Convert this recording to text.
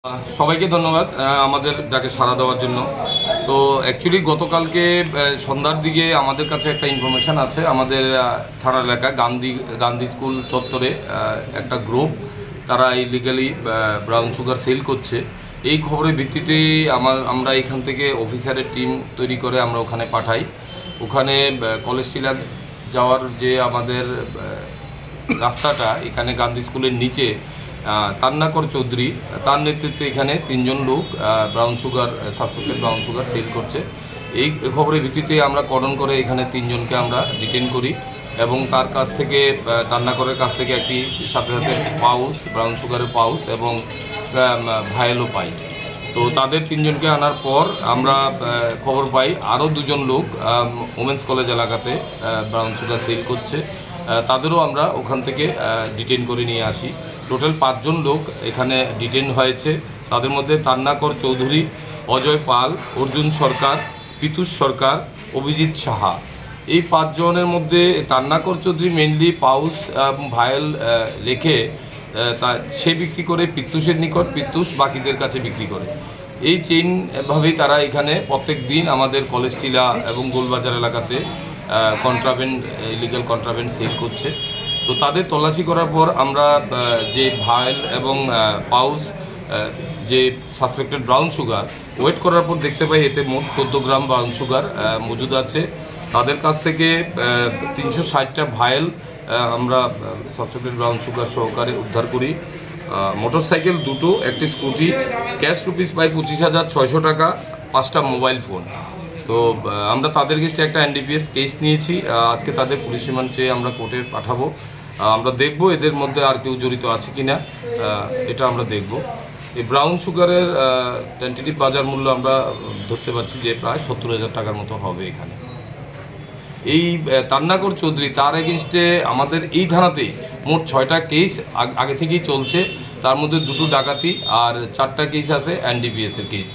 সবাইকে ধন্যবাদ আমাদের ডাকে সাড়া দেওয়ার জন্য। তো অ্যাকচুয়ালি গতকালকে সন্ধ্যার দিকে আমাদের কাছে একটা ইনফরমেশান আছে, আমাদের থানা এলাকা গান্ধী স্কুল চত্বরে একটা গ্রুপ তারা ইলিগালি ব্রাউন সুগার সেল করছে। এই খবরের ভিত্তিতে আমরা এখান থেকে অফিসারের টিম তৈরি করে আমরা ওখানে পাঠাই। ওখানে কলেজ টিলা যাওয়ার যে আমাদের রাস্তাটা, এখানে গান্ধী স্কুলের নিচে তান্নাকর চৌধুরী, তার নেতৃত্বে এখানে 3 জন লোক সাসপেক্টেড ব্রাউন সুগার সেল করছে। এই খবরের ভিত্তিতে আমরা কর্ডন করে এখানে 3 জনকে আমরা ডিটেন করি এবং তার কাছ থেকে তান্নাকরের কাছ থেকে একটি সাথে সাথে পাউচ, ব্রাউন সুগারের পাউচ এবং ভায়েলও পাই। তো তাদের 3 জনকে আনার পর আমরা খবর পাই আরও 2 জন লোক ওমেন্স কলেজ এলাকাতে ব্রাউন সুগার সেল করছে। তাদেরও আমরা ওখান থেকে ডিটেন করে নিয়ে আসি। টোটাল 5 জন লোক এখানে ডিটেন হয়েছে। তাদের মধ্যে তান্নাকর চৌধুরী, অজয় পাল, অর্জুন সরকার, পিতুষ সরকার, অভিজিৎ সাহা। এই 5 জনের মধ্যে তান্নাকর চৌধুরী মেনলি পাউস ভায়েল রেখে সে বিক্রি করে পিতুষের নিকট, পিতুষ বাকিদের কাছে বিক্রি করে। এই চেইনভাবেই তারা এখানে প্রত্যেক দিন আমাদের কলেজ টিলা এবং গোলবাজার এলাকাতে ইলিগাল কন্ট্রাব্যান্ড সেল করছে। তো তাদের তল্লাশি করার পর আমরা যে ভায়েল এবং পাউচ, যে সাসপেক্টেড ব্রাউন সুগার ওয়েট করার পর দেখতে পাই এতে মোট 14 গ্রাম ব্রাউন সুগার মজুদ আছে। তাদের কাছ থেকে 360টা ভায়েল আমরা সাসপেক্টেড ব্রাউন সুগার সহকারে উদ্ধার করি। মোটরসাইকেল 2টো, একটি স্কুটি, ক্যাশ রুপিস পাই 25,600 টাকা, 5টা মোবাইল ফোন। তো আমরা তাদের কাছে একটা NDPS কেস নিয়েছি। আজকে তাদের পুলিশ রিমান্ড চেয়ে আমরা কোর্টে পাঠাবো। আমরা দেখব এদের মধ্যে আর কেউ জড়িত আছে কিনা, এটা আমরা দেখব। এই ব্রাউন সুগারের টেন্টেটিভ বাজার মূল্য আমরা ধরতে পারছি যে প্রায় 70,000 টাকার মতো হবে এখানে। এই তান্নাকর চৌধুরী, তার এগেনস্টে আমাদের এই থানাতেই মোট 6টা কেস আগে থেকেই চলছে। তার মধ্যে 2টো ডাকাতি আর 4টা কেস আছে NDPS এর কেস।